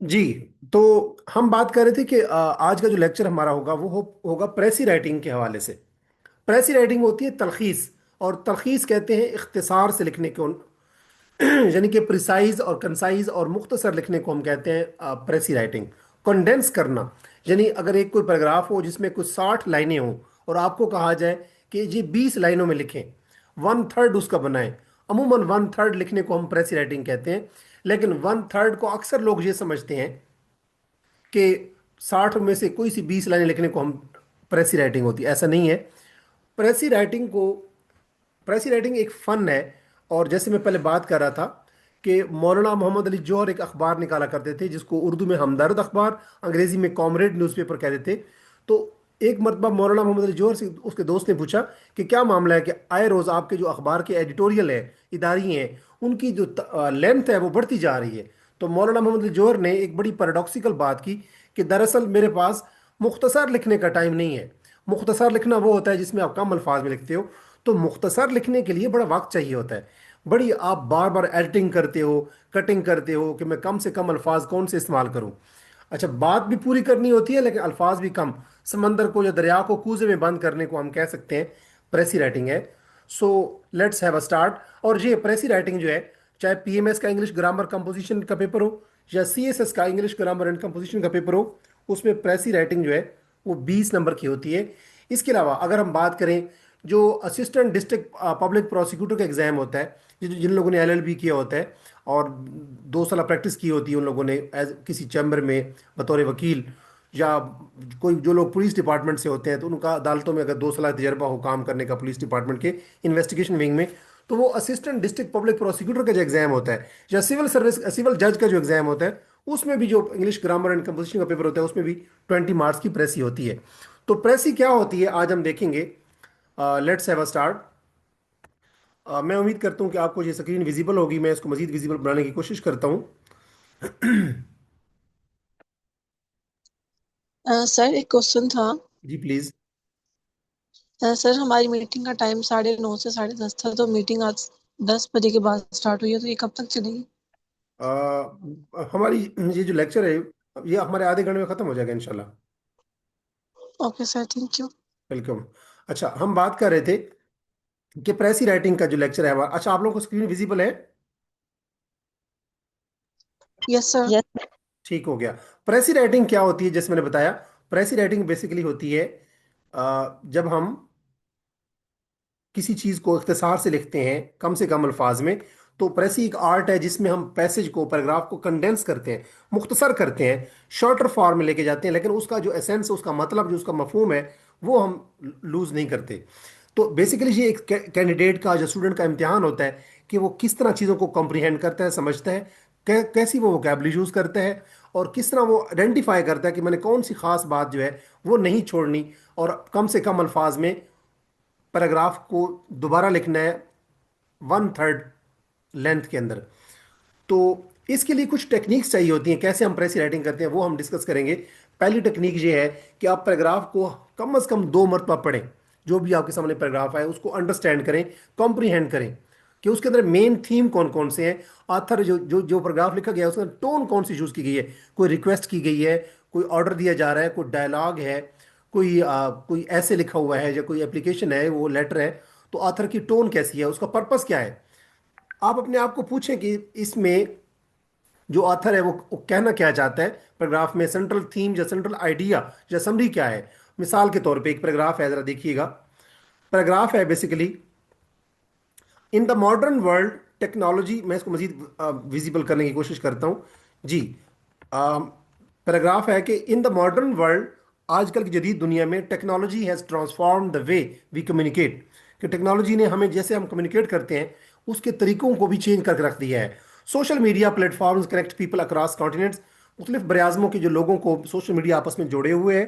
जी। तो हम बात कर रहे थे कि आज का जो लेक्चर हमारा होगा वो होगा प्रेसी राइटिंग के हवाले से। प्रेसी राइटिंग होती है तलखीस, और तलखीस कहते हैं इख्तिसार से लिखने को। यानी कि प्रिसाइज और कंसाइज और मुख्तसर लिखने को हम कहते हैं प्रेसी राइटिंग। कंडेंस करना, यानी अगर एक कोई पैराग्राफ हो जिसमें कुछ 60 लाइनें हों और आपको कहा जाए कि ये 20 लाइनों में लिखें, 1/3 उसका बनाएं। अमूमन 1/3 लिखने को हम प्रेसी राइटिंग कहते हैं, लेकिन 1/3 को अक्सर लोग ये समझते हैं कि 60 में से कोई सी 20 लाइनें लिखने को हम प्रेसी राइटिंग होती है। ऐसा नहीं है। प्रेसी राइटिंग को प्रेसी राइटिंग एक फ़न है। और जैसे मैं पहले बात कर रहा था कि मौलाना मोहम्मद अली जौहर एक अखबार निकाला करते थे जिसको उर्दू में हमदर्द अखबार, अंग्रेजी में कॉमरेड न्यूज़पेपर कहते थे। तो एक मरतबा मौलाना मोहम्मद अली जौहर से उसके दोस्त ने पूछा कि क्या मामला है कि आए रोज़ आपके जो अखबार के एडिटोरियल है, इदारी हैं, उनकी जो लेंथ है वो बढ़ती जा रही है। तो मौलाना मोहम्मद अली जौहर ने एक बड़ी पैराडॉक्सिकल बात की कि दरअसल मेरे पास मुख्तसर लिखने का टाइम नहीं है। मुख्तसर लिखना वो होता है जिसमें आप कम अल्फाज में लिखते हो। तो मुख्तसर लिखने के लिए बड़ा वक्त चाहिए होता है। बड़ी आप बार बार एडिटिंग करते हो, कटिंग करते हो कि मैं कम से कम अल्फाज कौन से इस्तेमाल करूं। अच्छा, बात भी पूरी करनी होती है लेकिन अल्फाज भी कम। समंदर को या दरिया को कूजे में बंद करने को हम कह सकते हैं प्रेसी राइटिंग है। So let's have a start. और ये प्रेसी राइटिंग जो है, चाहे पीएमएस का इंग्लिश ग्रामर कंपोजिशन का पेपर हो या सीएसएस का इंग्लिश ग्रामर एंड कंपोजिशन का पेपर हो, उसमें प्रेसी राइटिंग जो है वो 20 नंबर की होती है। इसके अलावा अगर हम बात करें, जो असिस्टेंट डिस्ट्रिक्ट पब्लिक प्रोसिक्यूटर का एग्जाम होता है, जिन लोगों ने एलएलबी किया होता है और 2 साल प्रैक्टिस की होती है उन लोगों ने एज किसी चैम्बर में बतौर वकील, या कोई जो लोग पुलिस डिपार्टमेंट से होते हैं तो उनका अदालतों में अगर 2 साल तजर्बा हो काम करने का पुलिस डिपार्टमेंट के इन्वेस्टिगेशन विंग में, तो वो असिस्टेंट डिस्ट्रिक्ट पब्लिक प्रोसिक्यूटर का जो एग्जाम होता है या सिविल सर्विस सिविल जज का जो एग्जाम होता है, उसमें भी जो इंग्लिश ग्रामर एंड कंपोजिशन का पेपर होता है उसमें भी 20 मार्क्स की प्रेसी होती है। तो प्रेसी क्या होती है आज हम देखेंगे। Let's have a start. मैं उम्मीद करता हूँ कि आपको ये स्क्रीन विजिबल होगी। मैं इसको मजीद विजिबल बनाने की कोशिश करता हूँ। सर एक क्वेश्चन था। जी प्लीज़। सर हमारी मीटिंग का टाइम 9:30 से 10:30 था, तो मीटिंग आज 10 बजे के बाद स्टार्ट हुई है, तो ये कब तक चलेगी? हमारी ये जो लेक्चर है ये हमारे आधे घंटे में ख़त्म हो जाएगा इंशाल्लाह। Okay sir, thank you. Welcome. अच्छा, हम बात कर रहे थे कि प्रेसी राइटिंग का जो लेक्चर है हमारा। अच्छा, आप लोगों को स्क्रीन विजिबल है? Yes sir. यस। ठीक हो गया। प्रेसी राइटिंग क्या होती है जैसे मैंने बताया। प्रेसी राइटिंग बेसिकली होती है जब हम किसी चीज को इख्तिसार से लिखते हैं कम से कम अल्फाज में। तो प्रेसी एक आर्ट है जिसमें हम पैसेज को, पैराग्राफ को कंडेंस करते हैं, मुख्तसर करते हैं, शॉर्टर फॉर्म में लेके जाते हैं, लेकिन उसका जो एसेंस, उसका मतलब, जो उसका मफहूम है वो हम लूज नहीं करते। तो बेसिकली ये एक कैंडिडेट का, जो स्टूडेंट का इम्तिहान होता है कि वो किस तरह चीज़ों को कॉम्प्रिहेंड करता है, समझता है, कैसी वो वोकेबलरी यूज़ करता है, और किस तरह वो आइडेंटिफाई करता है कि मैंने कौन सी खास बात जो है वो नहीं छोड़नी, और कम से कम अल्फाज में पैराग्राफ को दोबारा लिखना है 1/3 लेंथ के अंदर। तो इसके लिए कुछ टेक्निक्स चाहिए होती हैं, कैसे हम प्रेसी राइटिंग करते हैं वो हम डिस्कस करेंगे। पहली टेक्निक ये है कि आप पैराग्राफ को कम से कम 2 मरतबा पढ़ें। जो भी आपके सामने पैराग्राफ आए उसको अंडरस्टैंड करें, कॉम्प्रिहेंड करें कि उसके अंदर मेन थीम कौन कौन से हैं। आथर जो जो जो पैराग्राफ लिखा गया है उसका टोन कौन सी यूज़ की गई है, कोई रिक्वेस्ट की गई है, कोई ऑर्डर दिया जा रहा है, कोई डायलॉग है, कोई ऐसे लिखा हुआ है, या कोई एप्लीकेशन है, वो लेटर है। तो आथर की टोन कैसी है, उसका पर्पस क्या है। आप अपने आप को पूछें कि इसमें जो ऑथर है वो कहना क्या चाहता है। पैराग्राफ में सेंट्रल थीम या सेंट्रल आइडिया या समरी क्या है। मिसाल के तौर पे एक पैराग्राफ है, जरा देखिएगा। पैराग्राफ है basically, in the modern world technology. मैं इसको मजीद विजिबल करने की कोशिश करता हूँ। जी। पैराग्राफ है कि इन द मॉडर्न वर्ल्ड, आजकल की जदीद दुनिया में technology has transform the way we communicate. कि टेक्नोलॉजी ने हमें, जैसे हम कम्युनिकेट करते हैं, उसके तरीकों को भी चेंज करके रख दिया है। Social media platforms connect people across continents. मुख्तलिफ बरआज़मों के जो लोगों को सोशल मीडिया आपस में जोड़े हुए हैं।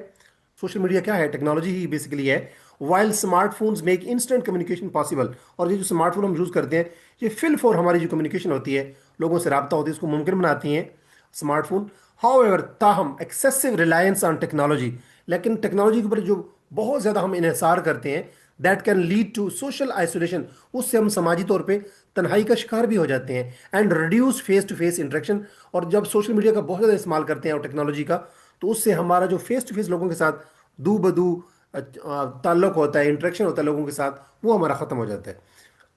सोशल मीडिया क्या है, टेक्नोलॉजी ही बेसिकली है। While smartphones make instant communication possible. और ये जो स्मार्टफोन हम यूज़ करते हैं, ये फिल फॉर हमारी जो कम्युनिकेशन होती है, लोगों से रब्ता होती है, इसको मुमकिन बनाती हैं स्मार्टफोन। हाउ एवर, ताहम एक्सेसिव रिलायंस ऑन टेक्नोलॉजी, लेकिन टेक्नोलॉजी के ऊपर जो बहुत ज़्यादा हम इन्हिसार करते हैं, that can lead to social isolation, उससे हम समाजी तौर पे तन्हाई का शिकार भी हो जाते हैं। And reduce face to face interaction, और जब सोशल मीडिया का बहुत ज़्यादा इस्तेमाल करते हैं और टेक्नोलॉजी का, तो उससे हमारा जो फेस टू फेस लोगों के साथ दू बदू ताल्लुक होता है, इंटरेक्शन होता है लोगों के साथ, वो हमारा ख़त्म हो जाता है।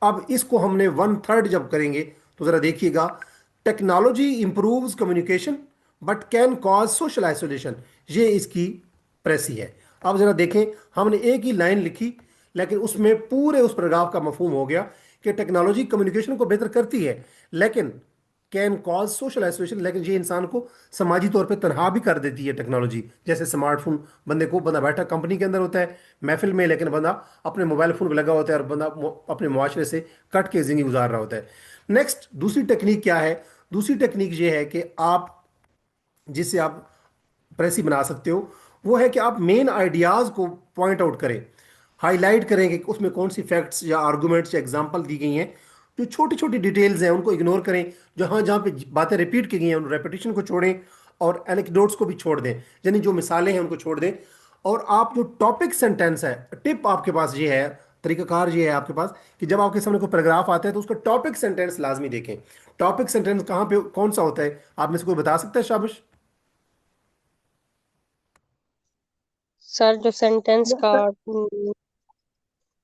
अब इसको हमने वन थर्ड जब करेंगे तो ज़रा देखिएगा, technology improves communication but can cause social isolation, ये इसकी प्रेसी है। अब ज़रा देखें, हमने एक ही लाइन लिखी लेकिन उसमें पूरे उस पैराग्राफ का मफहूम हो गया कि टेक्नोलॉजी कम्युनिकेशन को बेहतर करती है लेकिन कैन कॉज सोशल आइसोलेशन, लेकिन ये इंसान को समाजी तौर पे तनहा भी कर देती है टेक्नोलॉजी। जैसे स्मार्टफोन, बंदा बैठा कंपनी के अंदर होता है महफिल में, लेकिन बंदा अपने मोबाइल फोन पे लगा होता है और बंदा अपने मुआशरे से कट के जिंदगी गुजार रहा होता है। नेक्स्ट, दूसरी टेक्निक क्या है? दूसरी टेक्निक ये है कि आप, जिससे आप प्रेसी बना सकते हो, वो है कि आप मेन आइडियाज को पॉइंट आउट करें, हाईलाइट करें कि उसमें कौन सी फैक्ट्स या आर्गुमेंट्स या एग्जांपल दी गई हैं। जो छोटी छोटी डिटेल्स हैं उनको इग्नोर करें, जहां जहां पे बातें रिपीट की गई हैं उन रेपिटेशन को छोड़ें, और एनेक्डोट्स को भी छोड़ दें, यानी जो मिसालें हैं उनको छोड़ दें। और आप जो टॉपिक सेंटेंस है, टिप आपके पास ये है, तरीकाकार ये है आपके पास, कि जब आपके सामने कोई पैराग्राफ आता है तो उसका टॉपिक सेंटेंस लाजमी देखें। टॉपिक सेंटेंस कहाँ पे कौन सा होता है, आप में से कोई बता सकता है? शाबाश। सर जो सेंटेंस का जो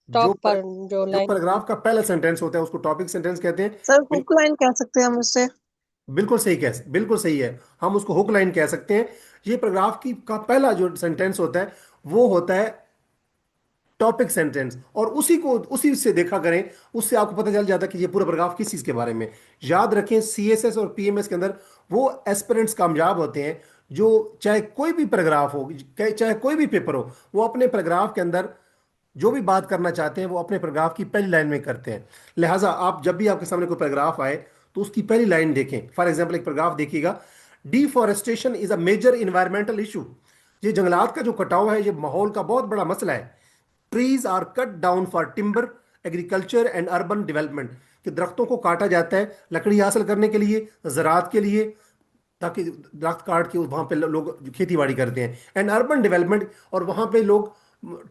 टॉप पर, पर जो जो लाइन, पैराग्राफ का पहला सेंटेंस होता है उसको टॉपिक सेंटेंस कहते हैं। सर हुक लाइन कह सकते हैं हम उससे। बिल्कुल सही, बिल्कुल सही है, हम उसको हुक लाइन कह सकते हैं। ये पैराग्राफ की का पहला जो सेंटेंस होता है वो होता है टॉपिक सेंटेंस, और उसी से देखा करें, उससे आपको पता चल जाता है कि ये पूरा पैराग्राफ किस चीज के बारे में। याद रखें, सीएसएस और पीएमएस के अंदर वो एस्पिरेंट्स कामयाब होते हैं जो, चाहे कोई भी पैराग्राफ हो, चाहे कोई भी पेपर हो, वो अपने पैराग्राफ के अंदर जो भी बात करना चाहते हैं वो अपने पैराग्राफ की पहली लाइन में करते हैं। लिहाजा आप जब भी आपके सामने कोई पैराग्राफ आए तो उसकी पहली लाइन देखें। फॉर एग्जांपल एक पैराग्राफ देखिएगा, deforestation is a major environmental issue, ये जंगलात का जो कटाव है ये माहौल का बहुत बड़ा मसला है। Trees are cut down for timber, agriculture and urban development, कि दरख्तों को काटा जाता है लकड़ी हासिल करने के लिए, ज़राअत के लिए, ताकि दरख्त काट के वहाँ पे लोग खेती बाड़ी करते हैं, एंड अर्बन डेवलपमेंट, और वहाँ पे लोग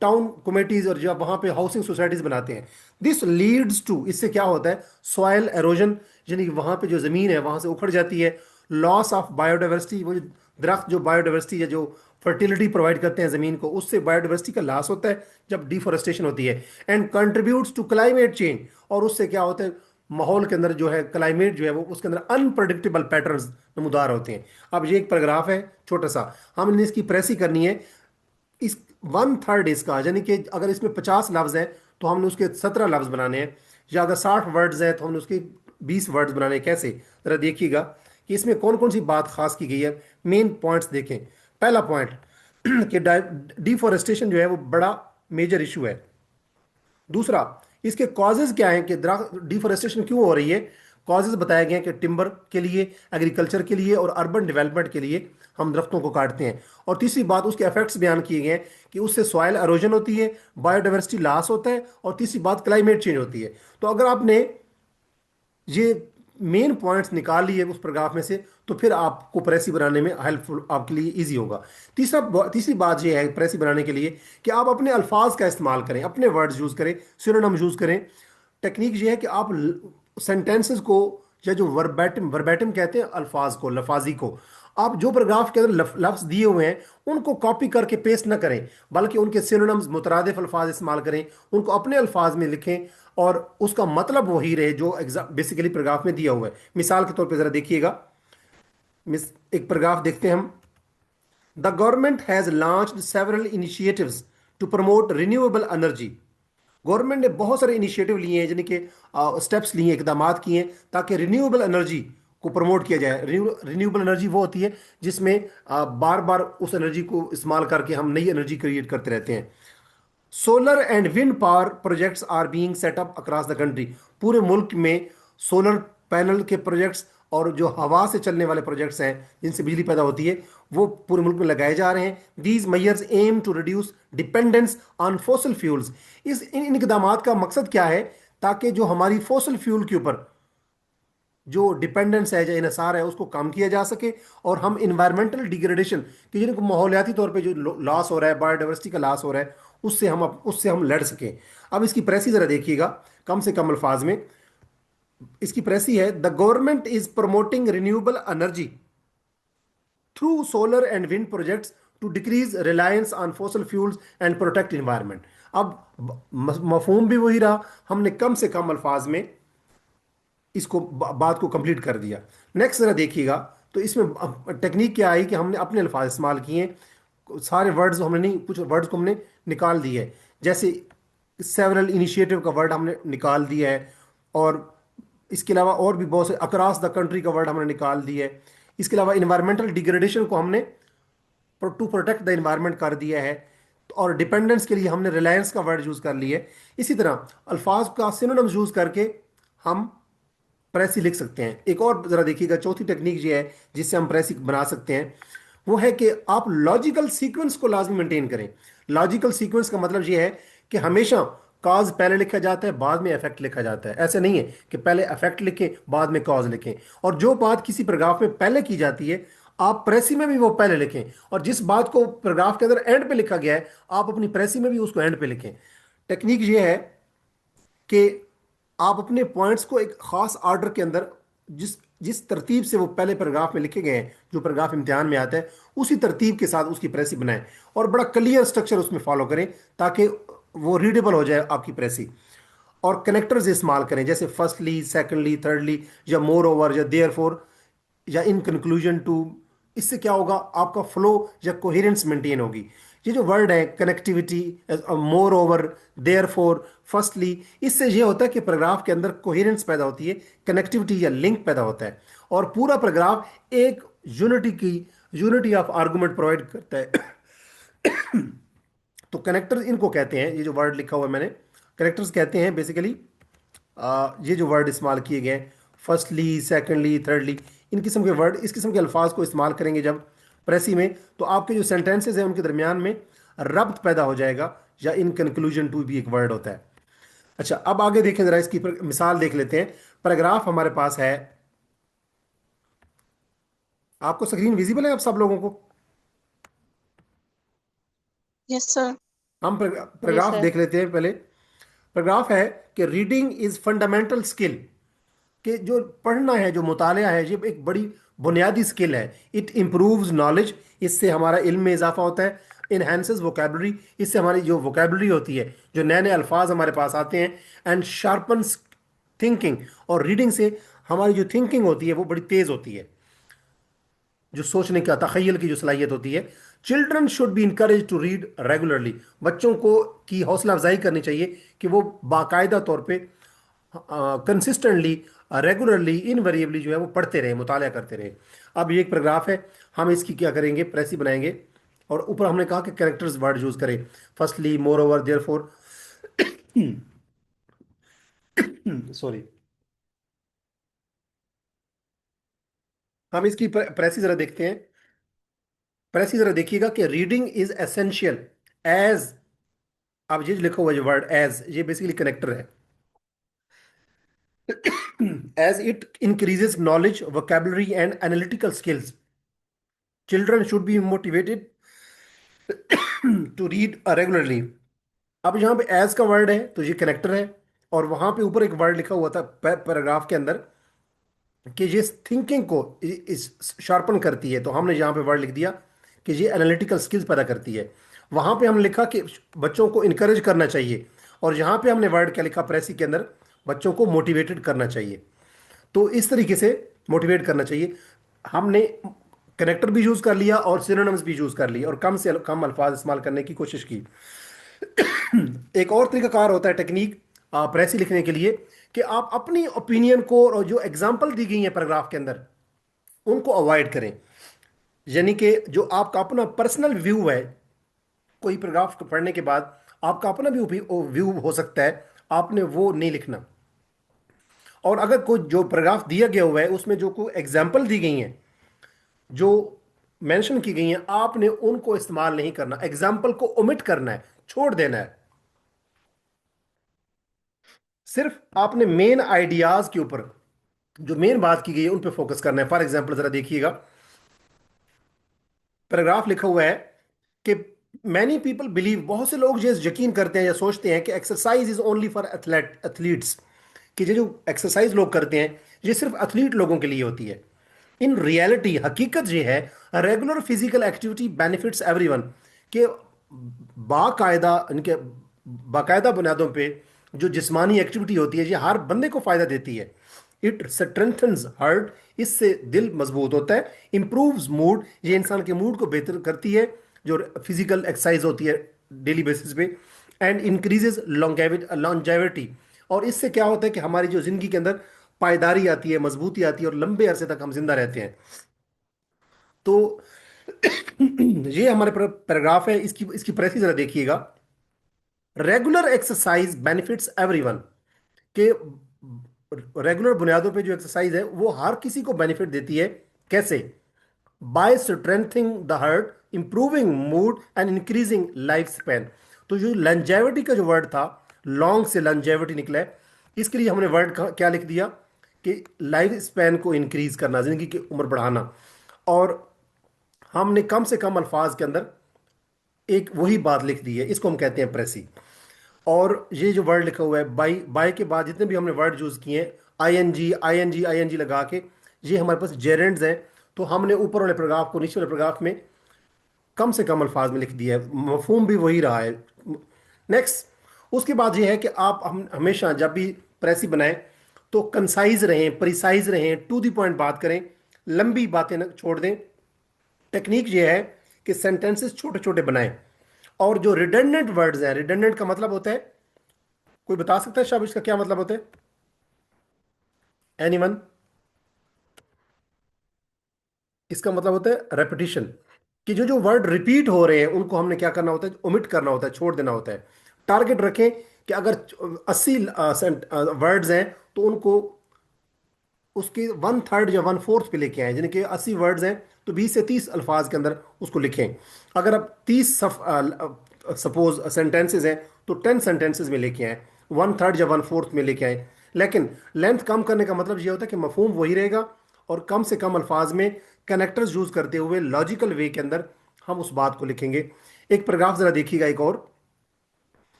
टाउन कमेटीज और जब वहाँ पे हाउसिंग सोसाइटीज बनाते हैं। दिस लीड्स टू, इससे क्या होता है, सॉयल एरोजन, यानी कि वहाँ पे जो ज़मीन है वहाँ से उखड़ जाती है। लॉस ऑफ बायोडाइवर्सिटी, वो जो दरख्त जो बायोडाइवर्सिटी या जो फर्टिलिटी प्रोवाइड करते हैं ज़मीन को, उससे बायोडाइवर्सिटी का लॉस होता है जब डिफोरेस्टेशन होती है। And contributes to climate change, और उससे क्या होता है, माहौल के अंदर जो है क्लाइमेट जो है वो उसके अंदर अनप्रडिक्टेबल पैटर्न्स नमूदार होते हैं। अब ये एक पैराग्राफ है छोटा सा, हमने इसकी प्रेसी करनी है। इस वन थर्ड इसका, यानी कि अगर इसमें 50 लफ्ज हैं तो हमने उसके 17 लफ्ज बनाने हैं, या अगर 60 वर्ड्स हैं तो हमने उसके 20 वर्ड्स बनाने हैं। कैसे, जरा देखिएगा कि इसमें कौन कौन सी बात खास की गई है। मेन पॉइंट्स देखें। पहला पॉइंट कि डिफोरेस्टेशन जो है वो बड़ा मेजर इशू है। दूसरा, इसके कॉजेज क्या हैं कि डिफोरेस्टेशन क्यों हो रही है। कॉजेज बताए गए हैं कि टिम्बर के लिए, एग्रीकल्चर के लिए और अर्बन डेवलपमेंट के लिए हम दरख्तों को काटते हैं। और तीसरी बात, उसके इफेक्ट्स बयान किए गए हैं कि उससे सॉइल एरोजन होती है, बायोडाइवर्सिटी लॉस होता है, और तीसरी बात क्लाइमेट चेंज होती है। तो अगर आपने ये मेन पॉइंट्स निकाल लिए उस पैराग्राफ में से, तो फिर आपको प्रेसी बनाने में हेल्पफुल, आपके लिए इजी होगा। तीसरी बात ये है प्रेसी बनाने के लिए कि आप अपने अल्फाज का इस्तेमाल करें, अपने वर्ड्स यूज़ करें, सिनोनिम यूज़ करें। टेक्निक ये है कि आप सेंटेंसेस को, या जो वर्बैटिम वर्बैटिम कहते हैं अल्फाज को, लफाजी को, आप जो पैराग्राफ के अंदर लफ्ज़ दिए हुए हैं उनको कॉपी करके पेस्ट ना करें, बल्कि उनके सिनोनिम्स, मुतरादिफ अल्फाज इस्तेमाल करें, उनको अपने अल्फाज में लिखें और उसका मतलब वही रहे जो बेसिकली पैराग्राफ में दिया हुआ है। मिसाल के तौर पे ज़रा देखिएगा, एक पैराग्राफ देखते हैं हम। The government has launched several initiatives to promote renewable energy, government ने बहुत सारे इनिशिएटिव लिए हैं, यानी कि स्टेप्स लिए हैं, इकदाम किए हैं ताकि रिन्यूएबल एनर्जी को प्रमोट किया जाए। रिन्यूएबल एनर्जी वो होती है जिसमें बार बार उस एनर्जी को इस्तेमाल करके हम नई एनर्जी क्रिएट करते रहते हैं। Solar and wind power projects are being set up across the country, पूरे मुल्क में सोलर पैनल के प्रोजेक्ट्स और जो हवा से चलने वाले प्रोजेक्ट्स हैं जिनसे बिजली पैदा होती है वो पूरे मुल्क में लगाए जा रहे हैं। These measures aim to reduce dependence on fossil fuels, इन इकदाम का मकसद क्या है, ताकि जो हमारी फॉसिल फ्यूल के ऊपर जो डिपेंडेंस है, जो इनसार है, उसको कम किया जा सके, और हम इन्वायरमेंटल डिग्रेडेशन, कि जिनको माहौलियाती तौर पे जो लॉस हो रहा है, बायोडाइवर्सिटी का लॉस हो रहा है, उससे हम लड़ सकें। अब इसकी प्रेसी जरा देखिएगा, कम से कम अल्फाज में। इसकी प्रेसी है, the government is promoting renewable energy through solar and wind projects to decrease reliance on fossil fuels and protect environment. अब मफहूम भी वही रहा, हमने कम से कम अल्फाज में इसको बात को कंप्लीट कर दिया। नेक्स्ट जरा देखिएगा, तो इसमें टेक्निक क्या आई कि हमने अपने अल्फाज इस्तेमाल किए। सारे वर्ड्स हमने नहीं, कुछ वर्ड्स को हमने निकाल दिए है। जैसे सेवरल इनिशिएटिव का वर्ड हमने निकाल दिया है, और इसके अलावा और भी बहुत से अक्रॉस द कंट्री का वर्ड हमने निकाल दिया है। इसके अलावा इन्वायरमेंटल डिग्रेडेशन को हमने टू प्रोटेक्ट द इन्वायरमेंट कर दिया है, और डिपेंडेंस के लिए हमने रिलायंस का वर्ड यूज़ कर लिया है। इसी तरह अल्फाज का सिनोनिम्स यूज़ करके हम प्रेसी लिख सकते हैं। एक और जरा देखिएगा, चौथी टेक्निक ये है जिससे हम प्रेसी बना सकते हैं, वो है कि आप लॉजिकल सीक्वेंस को लाजमी मेंटेन करें। लॉजिकल सीक्वेंस का मतलब ये है कि हमेशा कॉज पहले लिखा जाता है, बाद में इफेक्ट लिखा जाता है। ऐसे नहीं है कि पहले इफेक्ट लिखें बाद में कॉज लिखें। और जो बात किसी पैराग्राफ में पहले की जाती है, आप प्रेसी में भी वो पहले लिखें, और जिस बात को पैराग्राफ के अंदर एंड पे लिखा गया है, आप अपनी प्रेसी में भी उसको एंड पे लिखें। टेक्निक ये है कि आप अपने पॉइंट्स को एक खास ऑर्डर के अंदर, जिस जिस तरतीब से वो पहले पैराग्राफ में लिखे गए हैं, जो पैराग्राफ इम्तिहान में आता है, उसी तरतीब के साथ उसकी प्रेसी बनाएं, और बड़ा क्लियर स्ट्रक्चर उसमें फॉलो करें, ताकि वो रीडेबल हो जाए आपकी प्रेसी। और कनेक्टर्स इस्तेमाल करें, जैसे फर्स्टली, सेकंडली, थर्डली, या मोर ओवर, या देयर फोर, या इन कंक्लूजन टू। इससे क्या होगा, आपका फ्लो या कोहेरेंस मेंटेन होगी। ये जो वर्ड है connectivity, moreover, therefore, firstly, इससे ये होता है कि पैराग्राफ के अंदर कोहेरेंस पैदा होती है, कनेक्टिविटी या लिंक पैदा होता है, और पूरा पैराग्राफ एक यूनिटी ऑफ आर्गुमेंट प्रोवाइड करता है। तो कनेक्टर्स इनको कहते हैं, ये जो वर्ड लिखा हुआ है मैंने, कनेक्टर्स कहते हैं बेसिकली। ये जो वर्ड इस्तेमाल किए गए, फर्स्टली, सेकंडली, थर्डली, इन किस्म के वर्ड, इस किस्म के अल्फाज को इस्तेमाल करेंगे जब प्रेसी में, तो आपके जो सेंटेंसेस हैं उनके दरमियान में रब्त पैदा हो जाएगा। या इन कंक्लूजन टू भी एक वर्ड होता है। अच्छा, अब आगे देखें जरा, इसकी मिसाल देख लेते हैं। पैराग्राफ हमारे पास है, आपको स्क्रीन विजिबल है आप सब लोगों को? Yes sir. हम जी पैराग्राफ सर। देख लेते हैं पहले। पैराग्राफ है कि रीडिंग इज फंडामेंटल स्किल, कि जो पढ़ना है, जो मुतालिया है, ये एक बड़ी बुनियादी स्किल है। इट इम्प्रूव्स नॉलेज, इससे हमारा इल्म में इजाफा होता है। इनहेंसेस वोकेबलरी, इससे हमारी जो वोकेबलरी होती है, जो नए नए अल्फाज हमारे पास आते हैं। एंड शार्पन्स थिंकिंग, और रीडिंग से हमारी जो थिंकिंग होती है वो बड़ी तेज़ होती है, जो सोचने का, तखयल की जो सलाहियत होती है। Children should be encourage to read regularly, बच्चों को की हौसला अफजाई करनी चाहिए कि वो बाकायदा तौर पे, कंसिस्टेंटली, रेगुलरली, इनवेरिएबली जो है वो पढ़ते रहे, मुताला करते रहे। अब ये एक पैराग्राफ है, हम इसकी क्या करेंगे, प्रेसी बनाएंगे। और ऊपर हमने कहा कि कैरेक्टर्स वर्ड यूज करें, firstly, moreover, therefore. Sorry, हम इसकी प्रेसी जरा देखते हैं। प्रेसी जरा देखिएगा कि रीडिंग इज एसेंशियल एज, अब ये जो लिखा हुआ है जो वर्ड एज, ये बेसिकली कनेक्टर है। As it increases knowledge, vocabulary and analytical skills, children should be motivated to read regularly. अब यहाँ पे एज का वर्ड है तो ये कनेक्टर है, और वहां पे ऊपर एक वर्ड लिखा हुआ था पैराग्राफ के अंदर कि ये थिंकिंग को इस शार्पन करती है, तो हमने यहाँ पे वर्ड लिख दिया कि ये एनालिटिकल स्किल्स पैदा करती है। वहां पे हमने लिखा कि बच्चों को इनकरेज करना चाहिए, और यहाँ पे हमने वर्ड क्या लिखा प्रेसी के अंदर, बच्चों को मोटिवेटेड करना चाहिए। तो इस तरीके से मोटिवेट करना चाहिए। हमने कनेक्टर भी यूज कर लिया और सिनोनिम्स भी यूज कर लिए, और कम से कम अल्फाज इस्तेमाल करने की कोशिश की। एक और तरीकाकार होता है टेक्निक प्रेसी लिखने के लिए, कि आप अपनी ओपिनियन को, और जो एग्जांपल दी गई है पैराग्राफ के अंदर, उनको अवॉइड करें। यानी कि जो आपका अपना पर्सनल व्यू है, कोई पैराग्राफ को पढ़ने के बाद आपका अपना भी व्यू हो सकता है, आपने वो नहीं लिखना। और अगर कोई जो पैराग्राफ दिया गया हुआ है उसमें जो कोई एग्जांपल दी गई हैं, जो मेंशन की गई हैं, आपने उनको इस्तेमाल नहीं करना, एग्जाम्पल को ओमिट करना है, छोड़ देना है। सिर्फ आपने मेन आइडियाज के ऊपर, जो मेन बात की गई है उन पे फोकस करना है। फॉर एग्जाम्पल जरा देखिएगा, पैराग्राफ लिखा हुआ है कि मैनी पीपल बिलीव, बहुत से लोग ये यकीन करते हैं या सोचते हैं कि exercise is only for athletes, कि ये जो एक्सरसाइज लोग करते हैं ये सिर्फ एथलीट लोगों के लिए होती है। इन रियलिटी, हकीकत ये है, regular physical activity benefits everyone, के बाकायदा इनके बाकायदा बुनियादों पे जो जिस्मानी एक्टिविटी होती है ये हर बंदे को फायदा देती है। इट स्ट्रेंथन्स हार्ट, इससे दिल मजबूत होता है। इंप्रूव्स मूड, ये इंसान के मूड को बेहतर करती है जो फिजिकल एक्सरसाइज होती है डेली बेसिस पे। एंड इंक्रीजेज लॉन्जेविटी, और इससे क्या होता है कि हमारी जो जिंदगी के अंदर पायदारी आती है, मजबूती आती है, और लंबे अरसे तक हम जिंदा रहते हैं। तो ये हमारे पैराग्राफ है, इसकी इसकी प्रेसी जरा देखिएगा। रेगुलर एक्सरसाइज बेनिफिट्स एवरीवन, के रेगुलर बुनियादों पे जो एक्सरसाइज है वो हर किसी को बेनिफिट देती है। कैसे? By strengthening the heart, improving mood and increasing lifespan. तो जो लंजेविटी का जो वर्ड था, लॉन्ग से लंजेविटी निकला है, इसके लिए हमने वर्ड क्या लिख दिया कि लाइफ स्पैन को इंक्रीज करना, जिंदगी की उम्र बढ़ाना। और हमने कम से कम अल्फाज के अंदर एक वही बात लिख दी है, इसको हम कहते हैं प्रेसी। और ये जो वर्ड लिखा हुआ है बाई, बाई के बाद जितने भी हमने वर्ड यूज किए हैं, आई एन जी लगा के, ये हमारे पास जेरेंड्स हैं। तो हमने ऊपर वाले पैराग्राफ को नीचे वाले पैराग्राफ में कम से कम अल्फाज में लिख दिया है, मफहूम भी वही रहा है। नेक्स्ट, उसके बाद ये है कि आप हम हमेशा जब भी प्रेसी बनाएं तो कंसाइज रहें, प्रिसाइज रहें, टू द पॉइंट बात करें, लंबी बातें न छोड़ दें। टेक्निक ये है कि सेंटेंसेस छोटे छोटे बनाएं। और जो रिडंडेंट वर्ड्स हैं, रिडंडेंट का मतलब होता है, कोई बता सकता है शाबाश इसका क्या मतलब होता है? एनीवन? इसका मतलब होता है रेपिटिशन, कि जो जो वर्ड रिपीट हो रहे हैं उनको हमने क्या करना होता है, ओमिट करना होता है, छोड़ देना होता है। टारगेट रखें कि अगर 80 वर्ड्स हैं तो उनको उसके वन थर्ड या वन फोर्थ पे लेके आए, यानी कि 80 वर्ड्स हैं तो 20 से 30 अल्फाज के अंदर उसको लिखें। अगर अब 30 सपोज सेंटेंसेज हैं तो 10 सेंटेंसेज में लेके आए, वन थर्ड या वन फोर्थ में लेके आए। लेकिन लेंथ कम करने का मतलब ये होता है कि मफहूम वही रहेगा, और कम से कम अल्फाज में कनेक्टर्स यूज करते हुए लॉजिकल वे के अंदर हम उस बात को लिखेंगे। एक पैराग्राफ जरा देखिएगा, एक और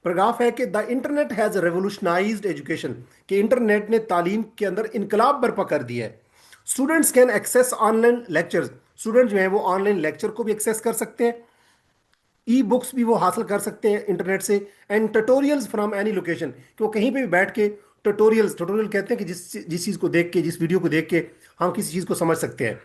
पैराग्राफ है कि the internet has revolutionised education, कि इंटरनेट ने तालीम के अंदर इनकलाब बर्पा कर दिया है। Students can access online lectures, student जो है वो ऑनलाइन लेक्चर को भी एक्सेस कर सकते हैं, ई बुक्स भी वो हासिल कर सकते हैं इंटरनेट से। And tutorials from any location, कि वो कहीं पे भी बैठ के ट्यूटोरियल्स, ट्यूटोरियल कहते हैं कि जिस जिस चीज़ को देख के, जिस वीडियो को देख के हम किसी चीज़ को समझ सकते हैं।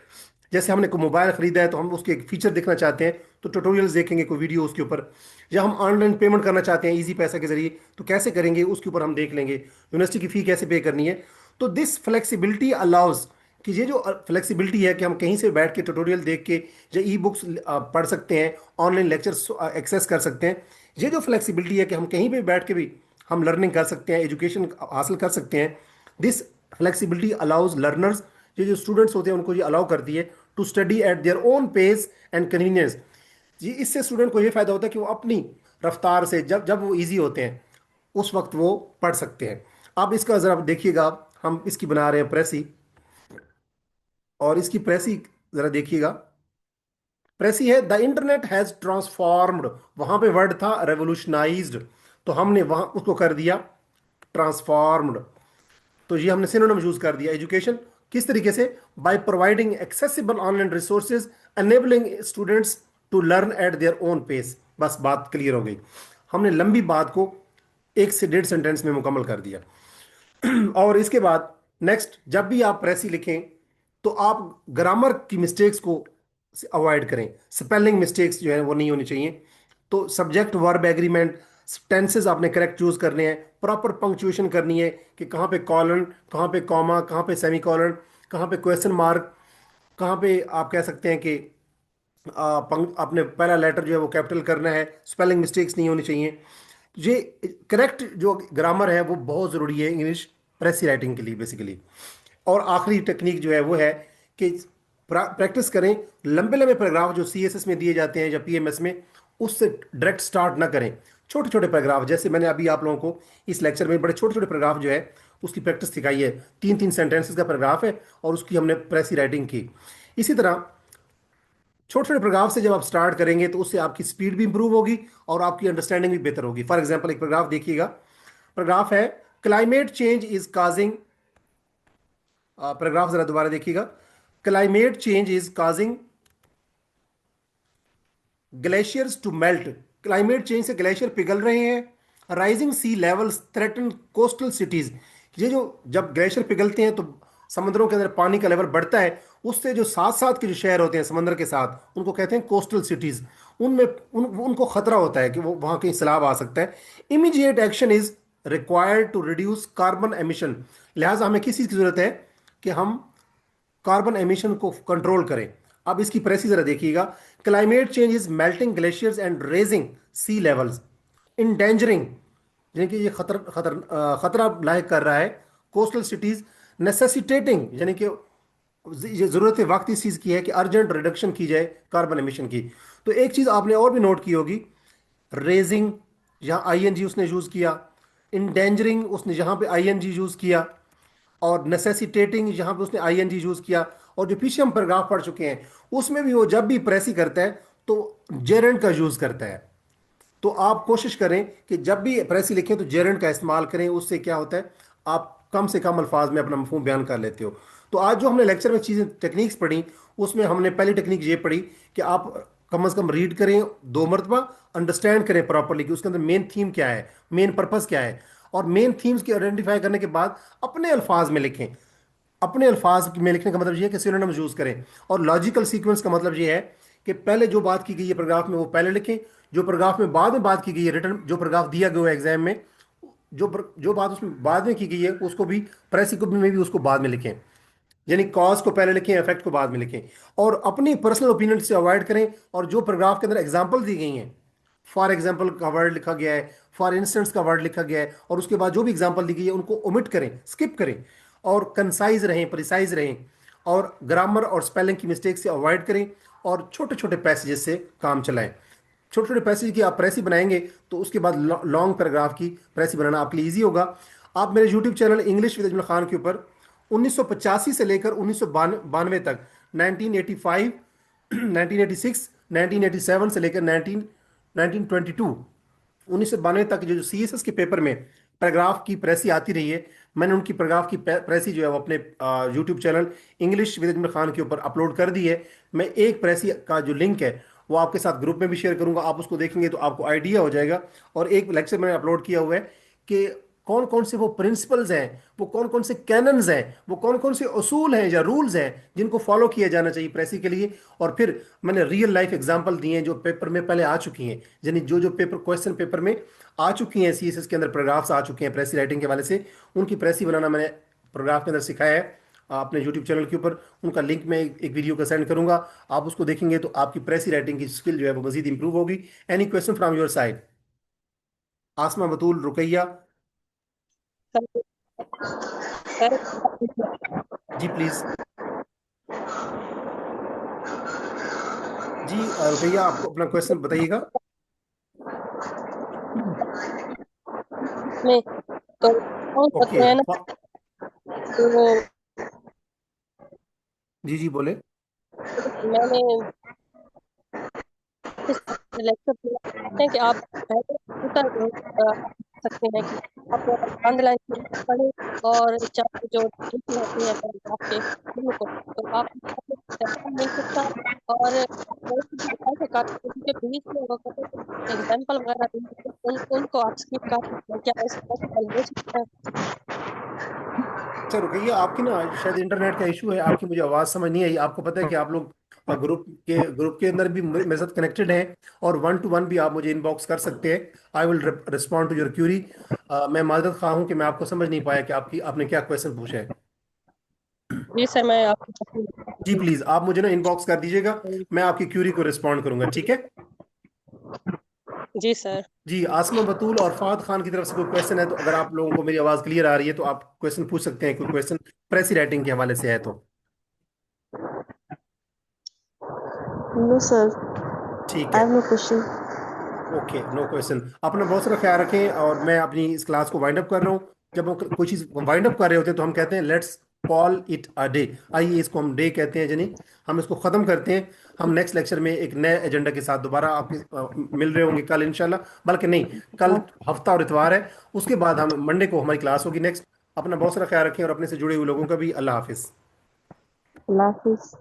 जैसे हमने कोई मोबाइल खरीदा है तो हम उसके एक फीचर देखना चाहते हैं तो ट्यूटोरियल्स देखेंगे, कोई वीडियो उसके ऊपर। या हम ऑनलाइन पेमेंट करना चाहते हैं इजी पैसा के जरिए, तो कैसे करेंगे उसके ऊपर हम देख लेंगे, यूनिवर्सिटी की फ़ी कैसे पे करनी है। तो दिस फ्लेक्सिबिलिटी अलाउज, कि ये जो फ्लेक्सिबिलिटी है कि हम कहीं से बैठ के ट्यूटोरियल देख के या ई बुक्स पढ़ सकते हैं, ऑनलाइन लेक्चर्स एक्सेस कर सकते हैं। ये जो फ्लेक्सिबिलिटी है कि हम कहीं पे बैठ के भी हम लर्निंग कर सकते हैं, एजुकेशन हासिल कर सकते हैं। दिस फ्लेक्सिबिलिटी अलाउज लर्नर्स, ये जो स्टूडेंट्स होते हैं उनको ये अलाउ करती है to study at their own pace and convenience. जी, इससे स्टूडेंट को ये फायदा होता है कि वो अपनी रफ्तार से, जब जब वो इजी होते हैं उस वक्त वो पढ़ सकते हैं। अब इसका जरा देखिएगा, हम इसकी बना रहे हैं प्रेसी, और इसकी प्रेसी जरा देखिएगा। प्रेसी है द इंटरनेट हैज ट्रांसफॉर्म्ड, वहां पे वर्ड था रेवोल्यूशनाइज्ड, तो हमने वहां उसको कर दिया ट्रांसफॉर्म्ड। तो ये हमने सिनोनिम यूज कर दिया एजुकेशन। किस तरीके से? By providing accessible online resources enabling students to learn at their own pace. बस बात क्लियर हो गई, हमने लंबी बात को 1 से 1.5 सेंटेंस में मुकम्मल कर दिया। और इसके बाद नेक्स्ट, जब भी आप प्रेसी लिखें तो आप ग्रामर की मिस्टेक्स को अवॉइड करें, स्पेलिंग मिस्टेक्स जो है वो नहीं होनी चाहिए। तो सब्जेक्ट वर्ब एग्रीमेंट, टेंसेस आपने करेक्ट चूज करने हैं, प्रॉपर पंक्चुएशन करनी है कि कहाँ पे कॉलन, कहाँ पे कॉमा, कहाँ पे सेमी कॉलन, कहाँ पे क्वेश्चन मार्क, कहाँ पे आप कह सकते हैं कि आपने पहला लेटर जो है वो कैपिटल करना है, स्पेलिंग मिस्टेक्स नहीं होनी चाहिए। ये करेक्ट जो ग्रामर है वो बहुत ज़रूरी है इंग्लिश प्रेसी राइटिंग के लिए बेसिकली। और आखिरी टेक्निक जो है वो है कि प्रैक्टिस करें, लंबे लंबे पैराग्राफ जो सीएसएस में दिए जाते हैं या पीएमएस में, उससे डायरेक्ट स्टार्ट ना करें। छोटे छोटे पैराग्राफ, जैसे मैंने अभी आप लोगों को इस लेक्चर में बड़े छोटे छोटे पैराग्राफ जो है उसकी प्रैक्टिस सिखाई है, 3 3 सेंटेंसेस का पैराग्राफ है और उसकी हमने प्रेसी राइटिंग की। इसी तरह छोटे छोटे पैराग्राफ से जब आप स्टार्ट करेंगे तो उससे आपकी स्पीड भी इंप्रूव होगी और आपकी अंडरस्टैंडिंग भी बेहतर होगी। फॉर एग्जांपल एक पैराग्राफ देखिएगा, पैराग्राफ है climate change is causing, paragraph जरा दोबारा देखिएगा, climate change is causing glaciers to melt, climate change से ग्लेशियर पिघल रहे हैं। Rising sea levels threaten coastal cities, ये जो जब ग्लेशियर पिघलते हैं तो समुद्रों के अंदर पानी का लेवल बढ़ता है, उससे जो साथ साथ के जो शहर होते हैं समुद्र के साथ उनको कहते हैं कोस्टल सिटीज, उनमें उनको खतरा होता है कि वो वहां कहीं सैलाब आ सकता है। Immediate action is required to reduce carbon emission, लिहाजा हमें किस चीज की जरूरत है कि हम कार्बन एमिशन को कंट्रोल करें। अब इसकी प्रेसी जरा देखिएगा, climate change is melting glaciers and raising sea levels, endangering, यानी कि ये खतरा लायक कर रहा है कोस्टल सिटीज, नेसेसिटेटिंग यानी कि ये जरूरत वक्त इस चीज की है कि अर्जेंट रिडक्शन की जाए कार्बन एमिशन की। तो एक चीज आपने और भी नोट की होगी, रेजिंग यहाँ आईएनजी उसने यूज किया, इंडेंजरिंग उसने यहाँ पे आईएनजी यूज किया, और नेसेसिटेटिंग यहाँ पे उसने आईएनजी यूज किया। और जो पीछे हम पैराग्राफ पढ़ चुके हैं उसमें भी वो जब भी प्रेसी करता है तो जेरेंट का यूज करता है। तो आप कोशिश करें कि जब भी प्रेसी लिखें तो जेरेंट का इस्तेमाल करें, उससे क्या होता है आप कम से कम अल्फाज में अपना मफहूम बयान कर लेते हो। तो आज जो हमने लेक्चर में चीज़ें टेक्निक्स पढ़ी, उसमें हमने पहली टेक्निक ये पढ़ी कि आप कम से कम रीड करें 2 मरतबा, अंडरस्टैंड करें प्रॉपरली कि उसके अंदर मेन थीम क्या है, मेन पर्पस क्या है, और मेन थीम्स की आइडेंटिफाई करने के बाद अपने अल्फाज में लिखें। अपने अल्फाज में लिखने का मतलब ये है कि सिनोनिम्स यूज करें। और लॉजिकल सीक्वेंस का मतलब ये है कि पहले जो बात की गई है पैराग्राफ में वो पहले लिखें, जो पैराग्राफ में बाद में बात की गई है रिटर्न जो पैराग्राफ दिया गया है एग्जाम में, जो बात उसमें बाद में की गई है उसको भी प्रेस में भी उसको बाद में लिखें। यानी कॉज को पहले लिखें, इफेक्ट को बाद में लिखें। और अपनी पर्सनल ओपिनियन से अवॉइड करें, और जो पैराग्राफ के अंदर एग्जाम्पल दी गई हैं, फॉर एग्जाम्पल का वर्ड लिखा गया है, फॉर इंस्टेंस का वर्ड लिखा गया है, और उसके बाद जो भी एग्जाम्पल दी गई है उनको ओमिट करें, स्किप करें, और कंसाइज रहें, प्रिसाइज रहें, और ग्रामर और स्पेलिंग की मिस्टेक से अवॉइड करें, और छोटे छोटे पैसेजेस से काम चलाएं। छोटे छोटे पैसेज की आप प्रेसी बनाएंगे तो उसके बाद लॉन्ग पैराग्राफ की प्रेसी बनाना आपके लिए ईजी होगा। आप मेरे YouTube channel English with Ajmal Khan के ऊपर 1985 से लेकर 1992 तक, 1985, 1986, 1987 से लेकर 1922, 1992 तक जो सीएसएस के पेपर में पैराग्राफ की प्रेसी आती रही है, मैंने उनकी पैराग्राफ की प्रेसी जो है वो अपने YouTube channel English with Ajmal Khan के ऊपर अपलोड कर दी है। मैं एक प्रेसी का जो लिंक है वो आपके साथ ग्रुप में भी शेयर करूंगा, आप उसको देखेंगे तो आपको आइडिया हो जाएगा। और एक लेक्चर मैंने अपलोड किया हुआ है कि कौन कौन से वो प्रिंसिपल्स हैं, वो कौन कौन से कैनन्स हैं, वो कौन कौन से उसूल हैं या रूल्स हैं जिनको फॉलो किया जाना चाहिए प्रेसी के लिए। और फिर मैंने रियल लाइफ एग्जांपल दिए हैं जो पेपर में पहले आ चुकी हैं, यानी जो जो पेपर क्वेश्चन पेपर में आ चुकी हैं, सीएसएस के अंदर पैराग्राफ्स आ चुके हैं प्रेसी राइटिंग के वाले से, उनकी प्रेसी बनाना मैंने पैराग्राफ के अंदर सिखाया है अपने यूट्यूब चैनल के ऊपर। उनका लिंक मैं एक वीडियो का सेंड करूंगा, आप उसको देखेंगे तो आपकी प्रेसी राइटिंग की स्किल जो है वो मजीद इंप्रूव होगी। Any question from your side? Asma, Batool, Ruqaiya? Sir ji please. जी रुकैया, आपको अपना क्वेश्चन बताइएगा। में तो कौन ओके, होते हैं ना, तो वो जी जी बोले। मैंने इस लेक्चर में कहते हैं कि आप पहले कंप्यूटर जो सकते हैं कि आप अंडरलाइन पढ़ें और चाहे जो ट्रिक होती है पैराग्राफ के उनको, तो आप नहीं सकता। और कोई भी ऐसे काटते के बीच में वो कहते हैं एग्जाम्पल वगैरह देंगे, उनको आप स्किप कर सकते हैं, क्या ऐसे पॉसिबल हो सकता है? अच्छा रुकैया, आपकी ना शायद इंटरनेट का इशू है, आपकी मुझे आवाज़ समझ नहीं आई। आपको पता है कि आप लोग ग्रुप के अंदर भी मेरे साथ कनेक्टेड हैं, और 1 to 1 भी आप मुझे इनबॉक्स कर सकते हैं। I will respond to your query. मैं माजरत खा हूँ कि मैं आपको समझ नहीं पाया कि आपने क्या क्वेश्चन पूछा है। जी सर, मैं आपको जी प्लीज़ आप मुझे ना इनबॉक्स कर दीजिएगा, मैं आपकी क्यूरी को रिस्पॉन्ड करूंगा, ठीक है? जी सर। जी, आसमा, बतूल और फाद खान की तरफ से कोई क्वेश्चन है तो अगर आप लोगों को मेरी आवाज़ क्लियर आ रही है तो आप क्वेश्चन पूछ सकते हैं, कोई क्वेश्चन प्रेसी राइटिंग के हवाले से है तो। No, sir. ठीक I है, have no question. Okay, no question. अपना बहुत सारा ख्याल रखें, और मैं अपनी इस क्लास को वाइंड अप कर रहा हूँ। जब हम कोई चीज़ वाइंड अप कर रहे होते हैं तो हम कहते हैं let's call it a day. आइए इसको हम डे कहते हैं जनी, हम इसको ख़त्म करते हैं। हम नेक्स्ट लेक्चर में एक नए एजेंडा के साथ दोबारा आपके मिल रहे होंगे कल इंशाल्लाह, बल्कि नहीं, कल हफ्ता और इतवार है, उसके बाद हम मंडे को हमारी क्लास होगी नेक्स्ट। अपना बहुत सारा ख्याल रखें और अपने से जुड़े हुए लोगों का भी। अल्लाह हाफिज़। अल्लाह हाफिज।